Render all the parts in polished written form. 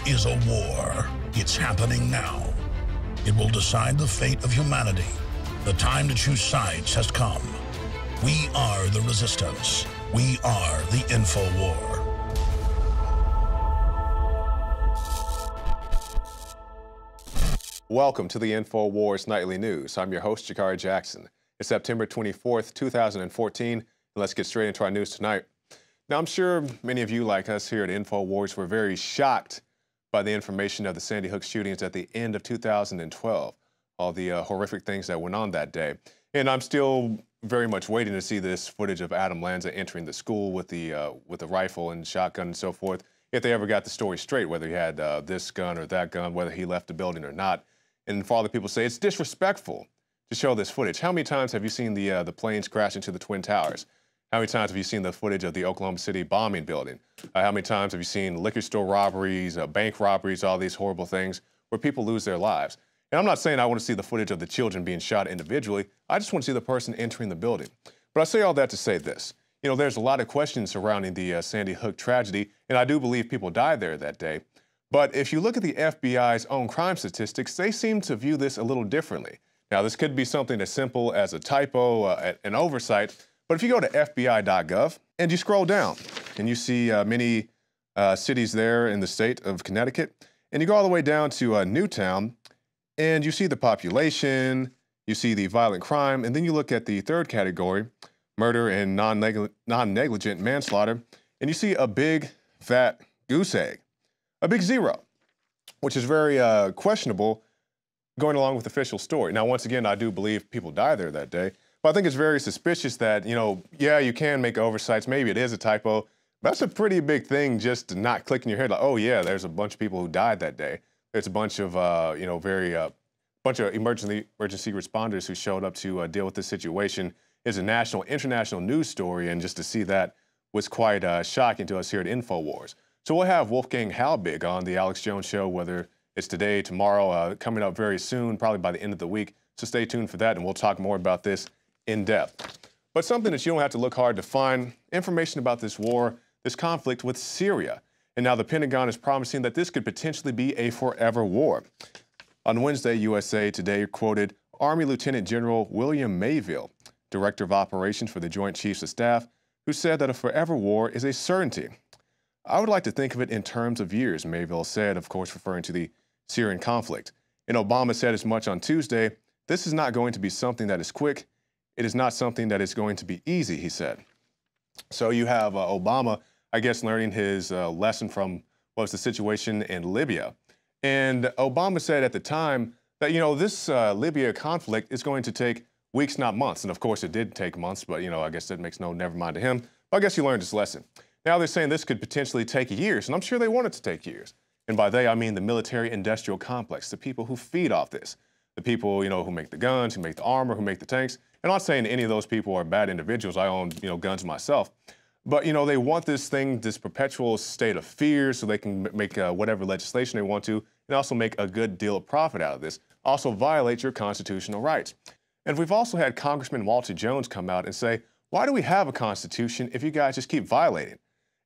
is a war. It's happening now. It will decide the fate of humanity. The time to choose sides has come. We are the resistance. We are the info war. Welcome to the InfoWars Nightly News. I'm your host, Jakari Jackson. It's September 24th, 2014, and let's get straight into our news tonight. Now, I'm sure many of you, like us here at InfoWars, were very shocked by the information of the Sandy Hook shootings at the end of 2012, all the horrific things that went on that day. And I'm still very much waiting to see this footage of Adam Lanza entering the school with the rifle and shotgun and so forth, if they ever got the story straight, whether he had this gun or that gun, whether he left the building or not. And for all the people say it's disrespectful to show this footage. How many times have you seen the planes crash into the Twin Towers? How many times have you seen the footage of the Oklahoma City bombing building? How many times have you seen liquor store robberies, bank robberies, all these horrible things where people lose their lives? And I'm not saying I want to see the footage of the children being shot individually. I just want to see the person entering the building. But I say all that to say this. You know, there's a lot of questions surrounding the Sandy Hook tragedy, and I do believe people died there that day. But if you look at the FBI's own crime statistics, they seem to view this a little differently. Now, this could be something as simple as a typo, an oversight, but if you go to FBI.gov and you scroll down and you see many cities there in the state of Connecticut, and you go all the way down to Newtown, and you see the population, you see the violent crime, and then you look at the third category, murder and non-negligent manslaughter, and you see a big, fat goose egg. A big zero, which is very questionable going along with the official story. Now, once again, I do believe people died there that day, but I think it's very suspicious that, you know, yeah, you can make oversights. Maybe it is a typo, but that's a pretty big thing just to not click in your head like, oh, yeah, there's a bunch of people who died that day. There's a bunch of, you know, bunch of emergency responders who showed up to deal with this situation. It's a national, international news story, and just to see that was quite shocking to us here at InfoWars. So we'll have Wolfgang Halbig on the Alex Jones Show, whether it's today, tomorrow, coming up very soon, probably by the end of the week. So stay tuned for that, and we'll talk more about this in depth. But something that you don't have to look hard to find, information about this war, this conflict with Syria. And now the Pentagon is promising that this could potentially be a forever war. On Wednesday, USA Today quoted Army Lieutenant General William Mayville, Director of Operations for the Joint Chiefs of Staff, who said that a forever war is a certainty. I would like to think of it in terms of years, Mayville said, of course referring to the Syrian conflict. And Obama said as much on Tuesday, this is not going to be something that is quick. It is not something that is going to be easy, he said. So you have Obama, I guess, learning his lesson from what was the situation in Libya. And Obama said at the time that, you know, this Libya conflict is going to take weeks, not months. And of course it did take months, but, you know, I guess that makes no never mind to him. But I guess he learned his lesson. Now they're saying this could potentially take years, and I'm sure they want it to take years. And by they, I mean the military-industrial complex, the people who feed off this, the people, you know, who make the guns, who make the armor, who make the tanks. And I'm not saying any of those people are bad individuals. I own, you know, guns myself. But, you know, they want this thing, this perpetual state of fear so they can make whatever legislation they want to, and also make a good deal of profit out of this. Also violate your constitutional rights. And we've also had Congressman Walter Jones come out and say, why do we have a constitution if you guys just keep violating?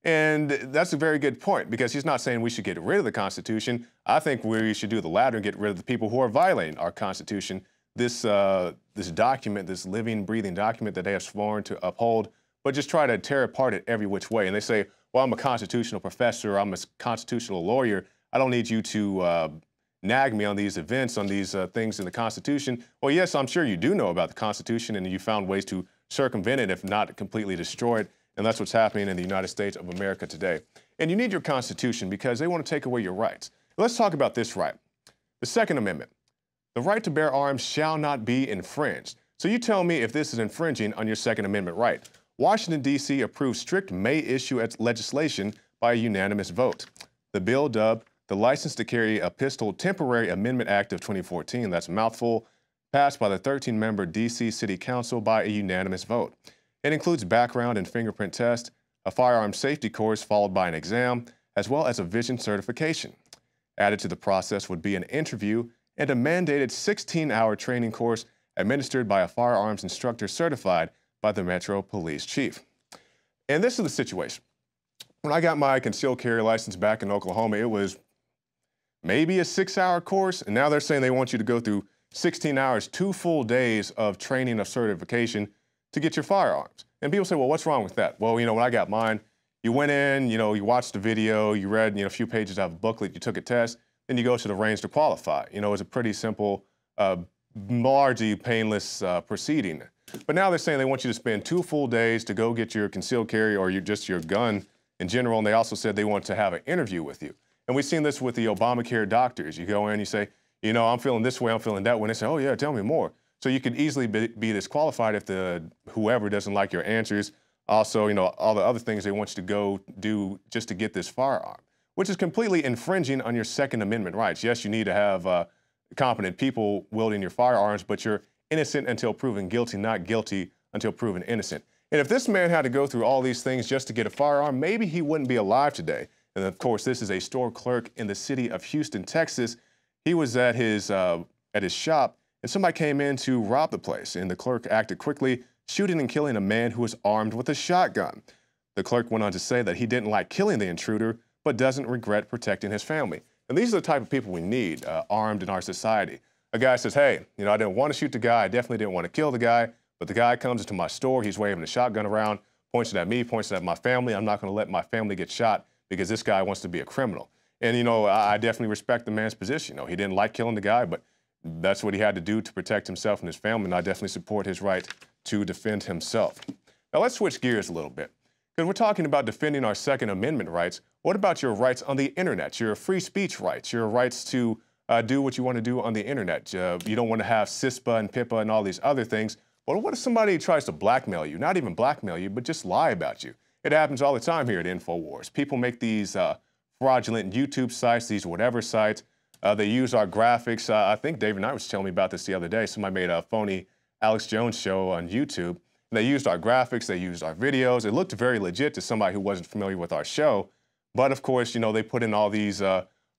And that's a very good point, because he's not saying we should get rid of the Constitution. I think we should do the latter and get rid of the people who are violating our Constitution. This document, this living, breathing document that they have sworn to uphold, but just try to tear apart it every which way. And they say, well, I'm a constitutional professor, I'm a constitutional lawyer. I don't need you to nag me on these events, on these things in the Constitution. Well, yes, I'm sure you do know about the Constitution, and you found ways to circumvent it, if not completely destroy it. And that's what's happening in the United States of America today. And you need your Constitution because they want to take away your rights. Let's talk about this right. The Second Amendment. The right to bear arms shall not be infringed. So you tell me if this is infringing on your Second Amendment right. Washington, D.C. approved strict May issue legislation by a unanimous vote. The bill, dubbed the License to Carry a Pistol Temporary Amendment Act of 2014, that's a mouthful, passed by the 13-member D.C. City Council by a unanimous vote. It includes background and fingerprint tests, a firearm safety course followed by an exam, as well as a vision certification. Added to the process would be an interview and a mandated 16-hour training course administered by a firearms instructor certified by the Metro Police Chief. And this is the situation. When I got my concealed carry license back in Oklahoma, it was maybe a 6-hour course, and now they're saying they want you to go through 16 hours, 2 full days of training of certification to get your firearms. And people say, well, what's wrong with that? Well, when I got mine, you went in, you watched the video, you read, a few pages of a booklet, you took a test, then you go to the range to qualify. It's a pretty simple, largely painless proceeding. But now they're saying they want you to spend 2 full days to go get your concealed carry or just your gun in general, and they also said they want to have an interview with you. And we've seen this with the Obamacare doctors. You go in, you say, I'm feeling this way, I'm feeling that way, and they say, oh yeah, tell me more. So you could easily be disqualified if whoever doesn't like your answers. Also, all the other things they want you to go do just to get this firearm, which is completely infringing on your Second Amendment rights. Yes, you need to have competent people wielding your firearms, but you're innocent until proven guilty, not guilty until proven innocent. And if this man had to go through all these things just to get a firearm, maybe he wouldn't be alive today. And of course, this is a store clerk in the city of Houston, Texas. He was at his shop, and somebody came in to rob the place, and the clerk acted quickly, shooting and killing a man who was armed with a shotgun. The clerk went on to say that he didn't like killing the intruder, but doesn't regret protecting his family. And these are the type of people we need armed in our society. A guy says, hey, I didn't want to shoot the guy, I definitely didn't want to kill the guy, but the guy comes into my store, he's waving a shotgun around, points it at me, points it at my family. I'm not going to let my family get shot because this guy wants to be a criminal. And, I definitely respect the man's position. He didn't like killing the guy, but that's what he had to do to protect himself and his family, and I definitely support his right to defend himself. Now, let's switch gears a little bit. Because we're talking about defending our Second Amendment rights. What about your rights on the internet, your free speech rights, your rights to do what you want to do on the internet? You don't want to have CISPA and PIPA and all these other things. But what if somebody tries to blackmail you? Not even blackmail you, but just lie about you. It happens all the time here at InfoWars. People make these fraudulent YouTube sites, these whatever sites. They use our graphics. I think David Knight was telling me about this the other day. Somebody made a phony Alex Jones show on YouTube. And they used our graphics, they used our videos. It looked very legit to somebody who wasn't familiar with our show. But of course, they put in all these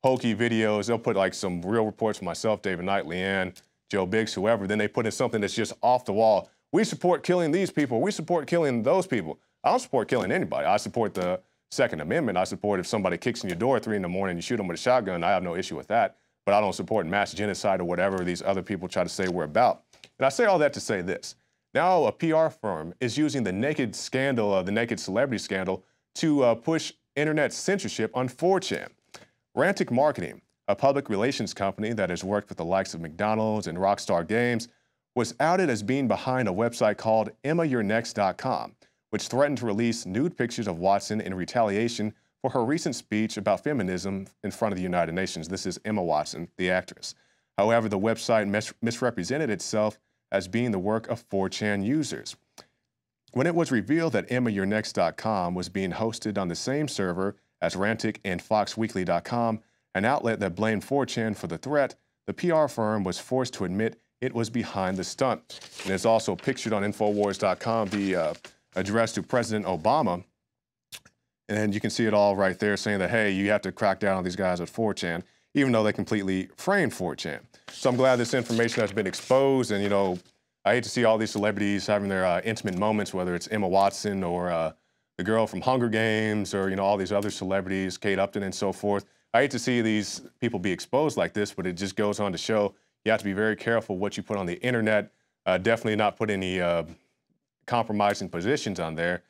hokey videos. They'll put like some real reports from myself, David Knight, Leanne, Joe Biggs, whoever. Then they put in something that's just off the wall. We support killing these people. We support killing those people. I don't support killing anybody. I support the Second Amendment. I support if somebody kicks in your door at 3 in the morning and you shoot them with a shotgun, I have no issue with that. But I don't support mass genocide or whatever these other people try to say we're about. And I say all that to say this. Now a PR firm is using the naked scandal, the naked celebrity scandal, to push internet censorship on 4chan. Rantic Marketing, a public relations company that has worked with the likes of McDonald's and Rockstar Games, was outed as being behind a website called EmmaYourNext.com, which threatened to release nude pictures of Watson in retaliation for her recent speech about feminism in front of the United Nations. This is Emma Watson, the actress. However, the website misrepresented itself as being the work of 4chan users. When it was revealed that EmmaYourNext.com was being hosted on the same server as Rantic and FoxWeekly.com, an outlet that blamed 4chan for the threat, the PR firm was forced to admit it was behind the stunt. And it's also pictured on InfoWars.com, the address to President Obama. And you can see it all right there saying that, hey, you have to crack down on these guys at 4chan, even though they completely framed 4chan. So I'm glad this information has been exposed. And, I hate to see all these celebrities having their intimate moments, whether it's Emma Watson or the girl from Hunger Games or, all these other celebrities, Kate Upton and so forth. I hate to see these people be exposed like this, but it just goes on to show you have to be very careful what you put on the internet. Definitely not put any compromising positions on there.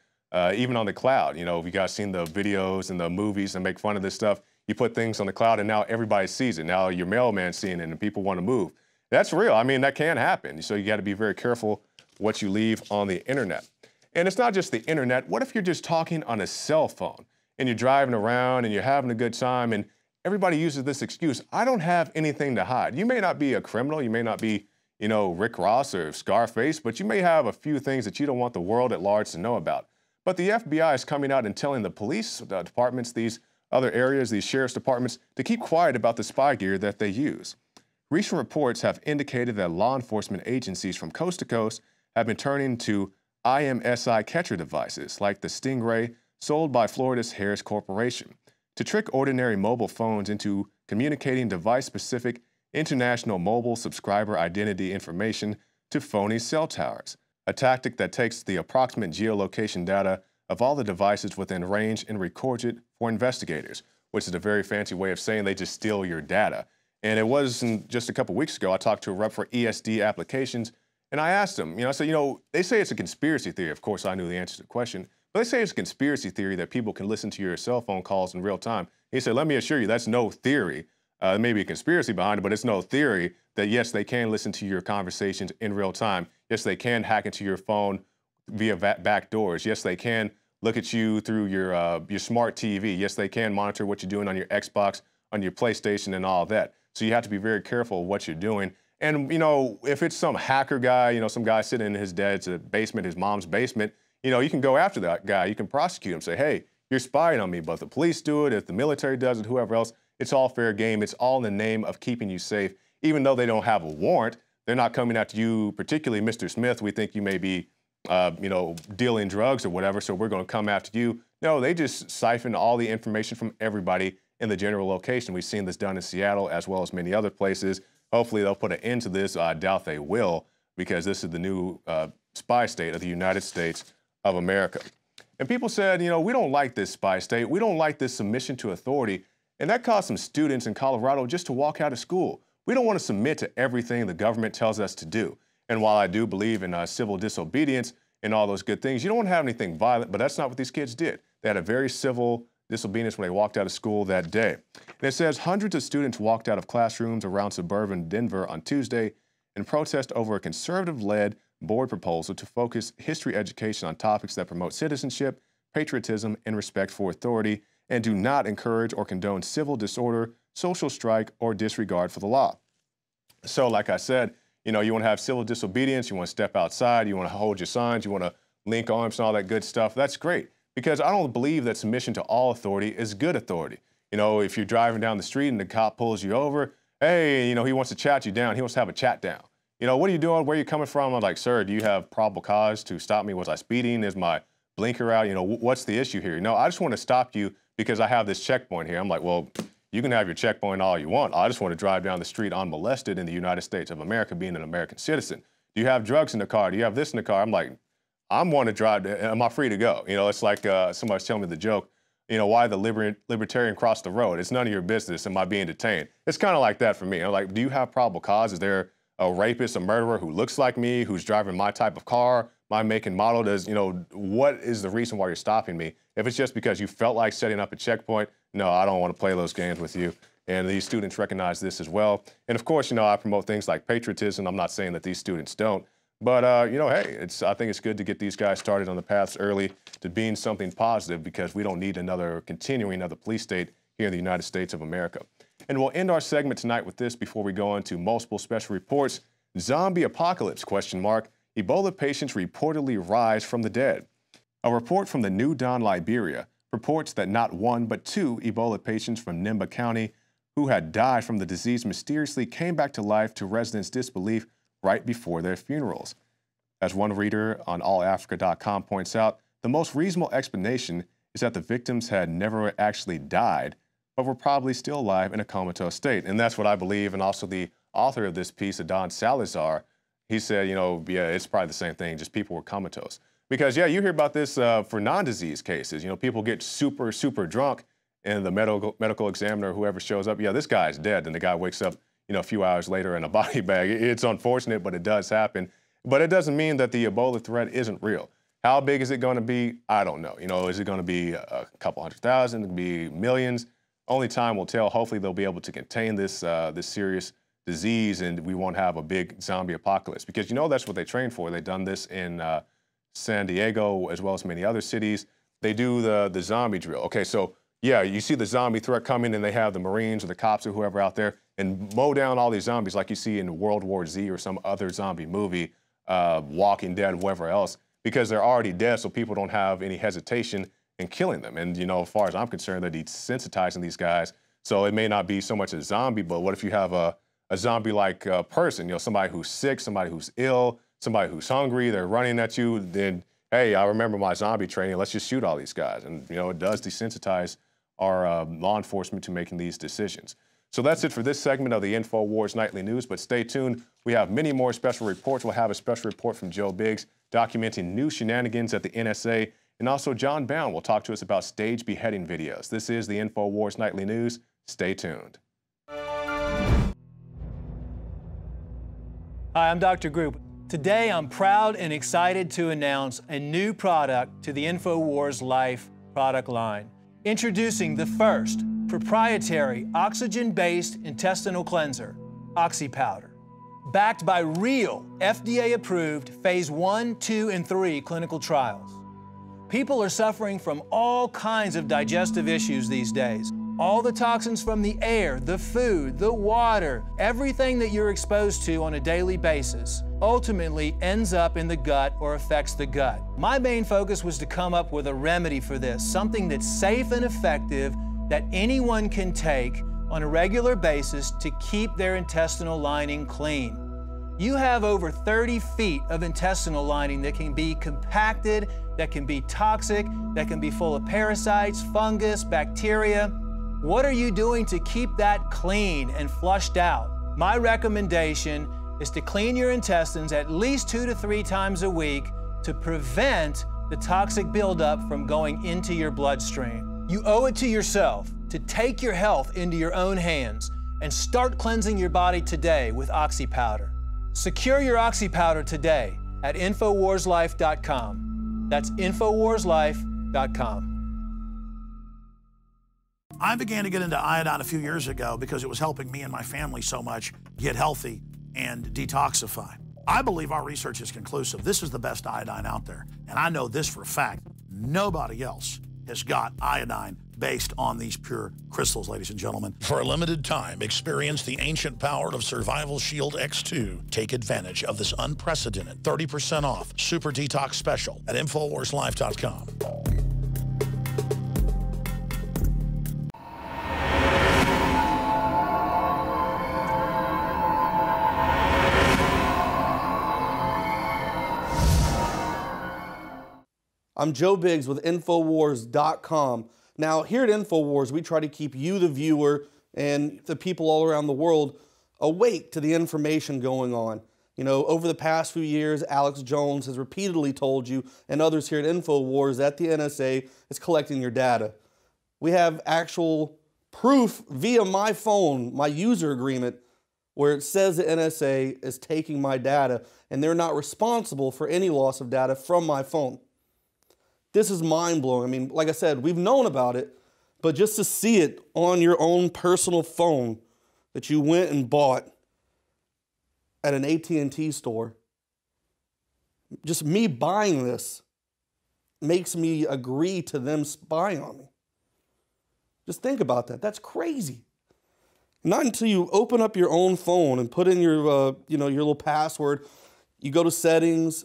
Even on the cloud, if you guys seen the videos and the movies and make fun of this stuff, you put things on the cloud and now everybody sees it. Now your mailman's seeing it and people want to move. That's real. I mean, that can happen. So you got to be very careful what you leave on the internet. And it's not just the internet. What if you're just talking on a cell phone and you're driving around and you're having a good time and everybody uses this excuse, I don't have anything to hide. You may not be a criminal. You may not be, Rick Ross or Scarface, but you may have a few things that you don't want the world at large to know about. But the FBI is coming out and telling the police departments, these other areas, these sheriff's departments, to keep quiet about the spy gear that they use. Recent reports have indicated that law enforcement agencies from coast to coast have been turning to IMSI catcher devices like the Stingray sold by Florida's Harris Corporation to trick ordinary mobile phones into communicating device-specific international mobile subscriber identity information to phony cell towers, a tactic that takes the approximate geolocation data of all the devices within range and records it for investigators. which is a very fancy way of saying they just steal your data. And it wasn't just a couple weeks ago, I talked to a rep for ESD applications, and I asked him, I said, they say it's a conspiracy theory. Of course, I knew the answer to the question, but they say it's a conspiracy theory that people can listen to your cell phone calls in real time. He said, let me assure you, that's no theory. There may be a conspiracy behind it, but it's no theory that, yes, they can listen to your conversations in real time. Yes, they can hack into your phone via back doors. Yes, they can look at you through your smart TV. Yes, they can monitor what you're doing on your Xbox, on your PlayStation, and all that. So you have to be very careful of what you're doing. And, if it's some hacker guy, some guy sitting in his dad's basement, his mom's basement, you can go after that guy. You can prosecute him, say, hey, you're spying on me. But if the police do it, if the military does it, whoever else, it's all fair game. It's all in the name of keeping you safe. Even though they don't have a warrant, they're not coming after you, particularly Mr. Smith. We think you may be, dealing drugs or whatever, so we're going to come after you. No, they just siphon all the information from everybody in the general location. We've seen this done in Seattle as well as many other places. Hopefully they'll put an end to this. I doubt they will, because this is the new spy state of the United States of America. And people said, we don't like this spy state. We don't like this submission to authority. And that caused some students in Colorado just to walk out of school. We don't want to submit to everything the government tells us to do. And while I do believe in civil disobedience and all those good things, you don't want to have anything violent, but that's not what these kids did. They had a very civil disobedience when they walked out of school that day. And it says hundreds of students walked out of classrooms around suburban Denver on Tuesday in protest over a conservative-led board proposal to focus history education on topics that promote citizenship, patriotism, and respect for authority, and do not encourage or condone civil disorder, social strike, or disregard for the law. So like I said, you want to have civil disobedience, you want to step outside, you want to hold your signs, you want to link arms and all that good stuff. That's great, because I don't believe that submission to all authority is good authority. If you're driving down the street and the cop pulls you over, hey, he wants to chat you down. He wants to have a chat down. What are you doing? Where are you coming from? I'm like, sir, do you have probable cause to stop me? Was I speeding? Is my blinker out? What's the issue here? I just want to stop you because I have this checkpoint here. I'm like, well, you can have your checkpoint all you want. I just want to drive down the street unmolested in the United States of America, being an American citizen. Do you have drugs in the car? Do you have this in the car? I'm like, I want to drive. Am I free to go? It's like somebody's telling me the joke, why the libertarian crossed the road? It's none of your business. Am I being detained? It's kind of like that for me. I'm like, do you have probable cause? Is there a rapist, a murderer who looks like me, who's driving my type of car, my make and model? What is the reason why you're stopping me? If it's just because you felt like setting up a checkpoint, no, I don't want to play those games with you. And these students recognize this as well. And of course, I promote things like patriotism. I'm not saying that these students don't. But, hey, I think it's good to get these guys started on the paths early to being something positive, because we don't need continuing another police state here in the United States of America. And we'll end our segment tonight with this before we go on to multiple special reports. Zombie apocalypse, ? Ebola patients reportedly rise from the dead. A report from the Newtown, Liberia, reports that not one but two Ebola patients from Nimba County who had died from the disease mysteriously came back to life, to residents' disbelief, right before their funerals. As one reader on allafrica.com points out, the most reasonable explanation is that the victims had never actually died, but were probably still alive in a comatose state. And that's what I believe, and also the author of this piece, Adon Salazar, he said, yeah, it's probably the same thing, just people were comatose. Because, yeah, you hear about this for non-disease cases. People get super, super drunk, and the medical examiner, whoever shows up, yeah, this guy's dead. And the guy wakes up, a few hours later in a body bag. It's unfortunate, but it does happen. But it doesn't mean that the Ebola threat isn't real. How big is it going to be? I don't know. Is it going to be a couple 100,000? It could be millions. Only time will tell. Hopefully, they'll be able to contain this serious disease, and we won't have a big zombie apocalypse. Because that's what they train for. They've done this in San Diego as well as many other cities. They do the zombie drill. Okay, so yeah, you see the zombie threat coming, and they have the Marines or the cops or whoever out there and mow down all these zombies like you see in World War Z or some other zombie movie, Walking Dead, whatever else, because they're already dead, so people don't have any hesitation in killing them. And, as far as I'm concerned, they're desensitizing these guys. So it may not be so much a zombie, but what if you have a zombie-like person, somebody who's sick, somebody who's ill, somebody who's hungry, they're running at you, then, hey, I remember my zombie training, let's just shoot all these guys. And, it does desensitize our law enforcement to making these decisions. So that's it for this segment of the InfoWars Nightly News, but stay tuned. We have many more special reports. We'll have a special report from Joe Biggs documenting new shenanigans at the NSA And also John Bound will talk to us about stage beheading videos. This is the InfoWars Nightly News. Stay tuned. Hi, I'm Dr. Group. Today I'm proud and excited to announce a new product to the InfoWars Life product line. Introducing the first proprietary oxygen-based intestinal cleanser, OxyPowder. Backed by real FDA-approved phase 1, 2, and 3 clinical trials. People are suffering from all kinds of digestive issues these days. All the toxins from the air, the food, the water, everything that you're exposed to on a daily basis ultimately ends up in the gut or affects the gut. My main focus was to come up with a remedy for this, something that's safe and effective that anyone can take on a regular basis to keep their intestinal lining clean. You have over 30 feet of intestinal lining that can be compacted, that can be toxic, that can be full of parasites, fungus, bacteria. What are you doing to keep that clean and flushed out? My recommendation is to clean your intestines at least 2 to 3 times a week to prevent the toxic buildup from going into your bloodstream. You owe it to yourself to take your health into your own hands and start cleansing your body today with OxyPowder. Secure your OxyPowder today at InfoWarsLife.com. That's InfoWarsLife.com. I began to get into iodine a few years ago because it was helping me and my family so much get healthy and detoxify. I believe our research is conclusive. This is the best iodine out there. And I know this for a fact. Nobody else has got iodine based on these pure crystals, ladies and gentlemen. For a limited time, experience the ancient power of Survival Shield X2. Take advantage of this unprecedented 30% off Super Detox Special at InfoWarsLife.com. I'm Joe Biggs with InfoWars.com. Now, here at InfoWars, we try to keep you, the viewer, and the people all around the world awake to the information going on. You know, over the past few years, Alex Jones has repeatedly told you, and others here at InfoWars, that the NSA is collecting your data. We have actual proof via my phone, my user agreement, where it says the NSA is taking my data, and they're not responsible for any loss of data from my phone. This is mind-blowing. I mean, like I said, we've known about it, but just to see it on your own personal phone that you went and bought at an AT&T store, just me buying this makes me agree to them spying on me. Just think about that. That's crazy. Not until you open up your own phone and put in your, your little password, you go to settings,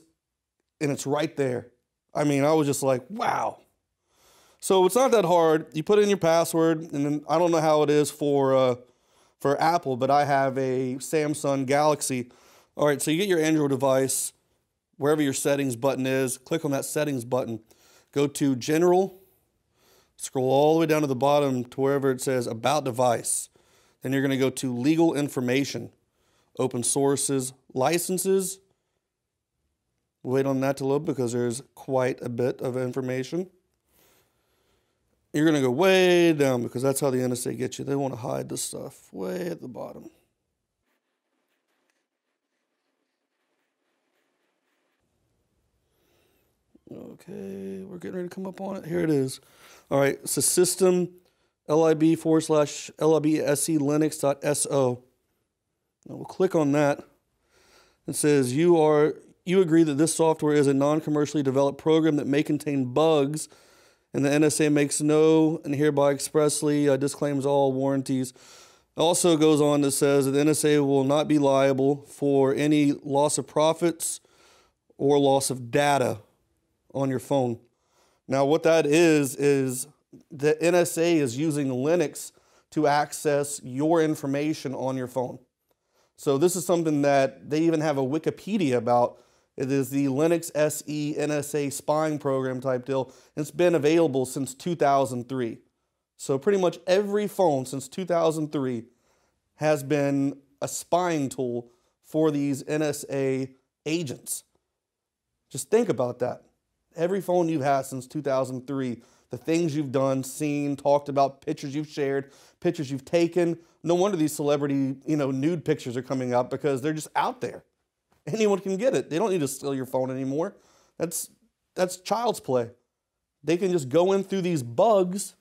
and it's right there. I mean, I was just like, wow. So it's not that hard. You put in your password, and then I don't know how it is for Apple, but I have a Samsung Galaxy. All right, so you get your Android device, wherever your settings button is, click on that settings button, go to General, scroll all the way down to the bottom to wherever it says About Device. Then you're going to go to Legal Information, Open Sources, Licenses. Wait on that to load because there's quite a bit of information. You're going to go way down because that's how the NSA gets you. They want to hide this stuff way at the bottom. Okay, we're getting ready to come up on it. Here it is. All right, it's a system lib/libsc linux.so. Now we'll click on that. It says you agree that this software is a non-commercially developed program that may contain bugs, and the NSA makes no and hereby expressly disclaims all warranties. It also goes on to says that the NSA will not be liable for any loss of profits or loss of data on your phone. Now what that is the NSA is using Linux to access your information on your phone. So this is something that they even have a Wikipedia about. It is the Linux SE NSA spying program type deal. It's been available since 2003. So pretty much every phone since 2003 has been a spying tool for these NSA agents. Just think about that. every phone you've had since 2003, the things you've done, seen, talked about, pictures you've shared, pictures you've taken. No wonder these celebrity, nude pictures are coming up, because they're just out there. Anyone can get it. They don't need to steal your phone anymore. That's child's play. They can just go in through these bugs,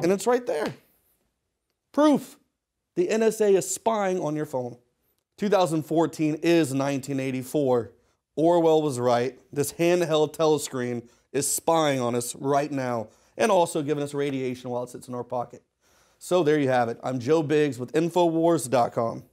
and it's right there. Proof. The NSA is spying on your phone. 2014 is 1984. Orwell was right. This handheld telescreen is spying on us right now, and also giving us radiation while it sits in our pocket. So there you have it. I'm Joe Biggs with InfoWars.com.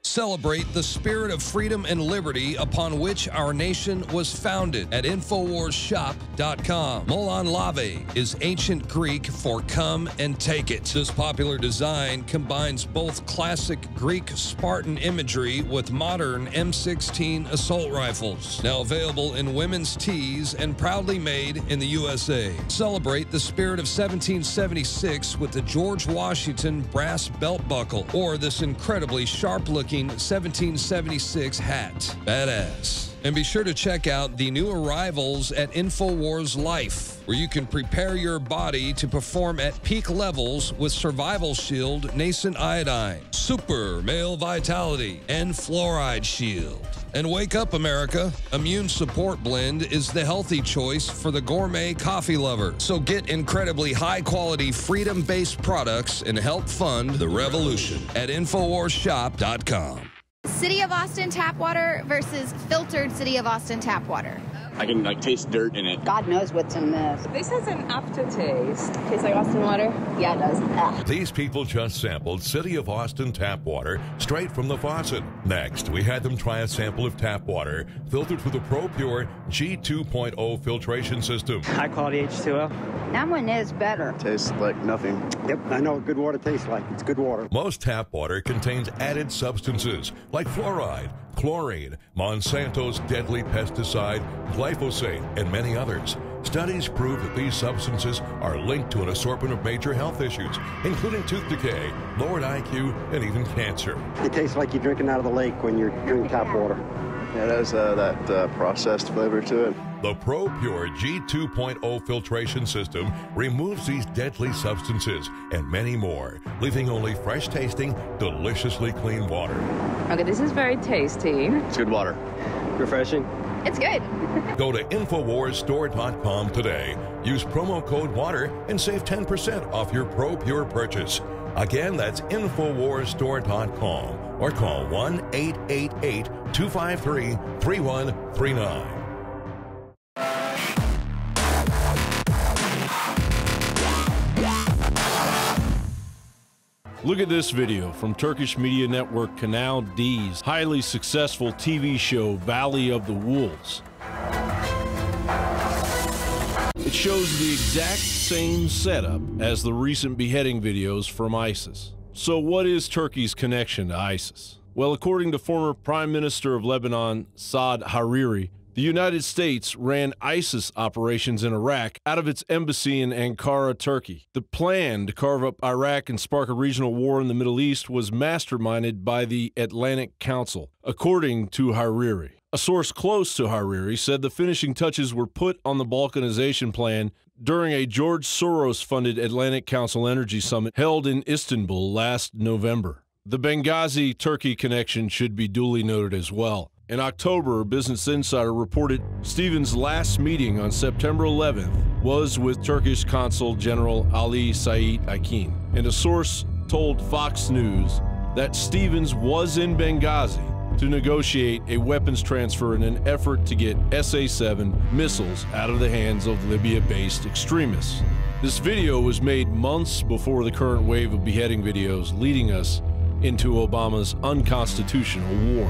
Celebrate the spirit of freedom and liberty upon which our nation was founded at InfoWarsShop.com. Molon Lave is ancient Greek for come and take it. This popular design combines both classic Greek Spartan imagery with modern M16 assault rifles. Now available in women's tees and proudly made in the USA. Celebrate the spirit of 1776 with the George Washington brass belt buckle, or this incredibly sharp-looking 1776 hat. Badass. And be sure to check out the new arrivals at InfoWars Life, where you can prepare your body to perform at peak levels with Survival Shield, Nascent Iodine, Super Male Vitality, and Fluoride Shield. And wake up, America. Immune Support Blend is the healthy choice for the gourmet coffee lover. So get incredibly high-quality, freedom-based products and help fund the revolution at InfoWarsShop.com. City of Austin tap water versus filtered City of Austin tap water. I can taste dirt in it. God knows what's in this. This has an aftertaste. Tastes like Austin water? Yeah, it does. Ugh. These people just sampled City of Austin tap water straight from the faucet. Next, we had them try a sample of tap water filtered through the ProPure G2.0 filtration system. High quality H2O. That one is better. Tastes like nothing. Yep, I know what good water tastes like. It's good water. Most tap water contains added substances like fluoride, chlorine, Monsanto's deadly pesticide, glyphosate, and many others. Studies prove that these substances are linked to an assortment of major health issues, including tooth decay, lowered IQ, and even cancer. It tastes like you're drinking out of the lake when you're drinking tap water. Yeah, it has that processed flavor to it. The ProPure G2.0 filtration system removes these deadly substances and many more, leaving only fresh-tasting, deliciously clean water. Okay, this is very tasty. It's good water. Refreshing. It's good. Go to InfoWarsStore.com today. Use promo code WATER and save 10% off your ProPure purchase. Again, that's InfoWarsStore.com or call 1-888-253-3139. Look at this video from Turkish media network Kanal D''s highly successful TV show Valley of the Wolves. It shows the exact same setup as the recent beheading videos from ISIS. So what is Turkey's connection to ISIS? Well, according to former Prime Minister of Lebanon, Saad Hariri, the United States ran ISIS operations in Iraq out of its embassy in Ankara, Turkey. The plan to carve up Iraq and spark a regional war in the Middle East was masterminded by the Atlantic Council, according to Hariri. A source close to Hariri said the finishing touches were put on the balkanization plan during a George Soros-funded Atlantic Council Energy Summit held in Istanbul last November. The Benghazi Turkey connection should be duly noted as well. In October, Business Insider reported Stevens' last meeting on September 11th was with Turkish Consul General Ali Said Akin, and a source told Fox News that Stevens was in Benghazi to negotiate a weapons transfer in an effort to get SA-7 missiles out of the hands of Libya-based extremists. This video was made months before the current wave of beheading videos leading us into Obama's unconstitutional war.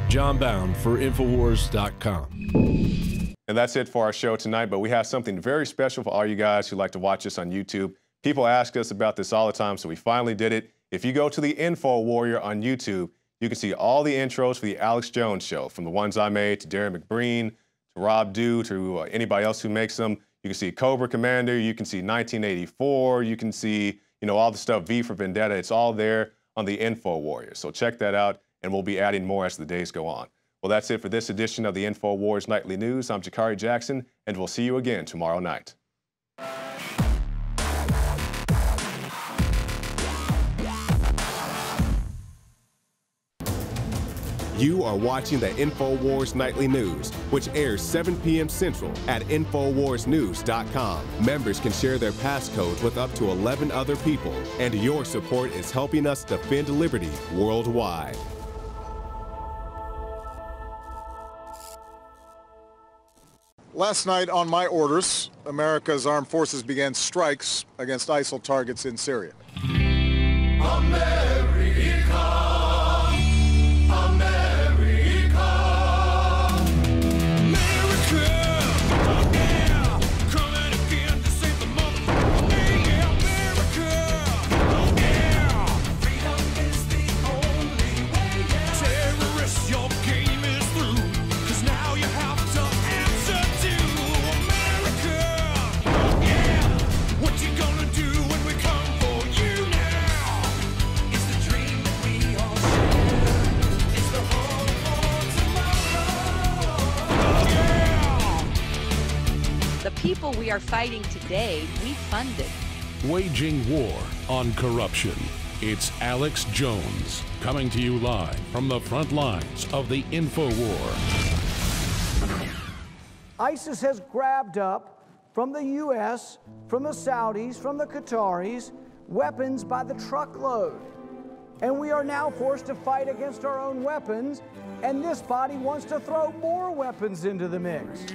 John Bound for InfoWars.com. And that's it for our show tonight, but we have something very special for all you guys who like to watch us on YouTube. People ask us about this all the time, so we finally did it. If you go to the Info Warrior on YouTube, you can see all the intros for the Alex Jones Show, from the ones I made to Darren McBreen, to Rob Dew, to anybody else who makes them. You can see Cobra Commander, you can see 1984, you can see, all the stuff, V for Vendetta. It's all there on the Info Warriors. So check that out, and we'll be adding more as the days go on. Well, that's it for this edition of the Info Wars Nightly News. I'm Jakari Jackson, and we'll see you again tomorrow night. You are watching the InfoWars Nightly News, which airs 7 p.m. Central at InfoWarsNews.com. Members can share their passcodes with up to 11 other people, and your support is helping us defend liberty worldwide. Last night, on my orders, America's armed forces began strikes against ISIL targets in Syria. People we are fighting today, we funded. Waging war on corruption. It's Alex Jones coming to you live from the front lines of the Info War. ISIS has grabbed up from the U.S., from the Saudis, from the Qataris, weapons by the truckload. And we are now forced to fight against our own weapons, and this body wants to throw more weapons into the mix.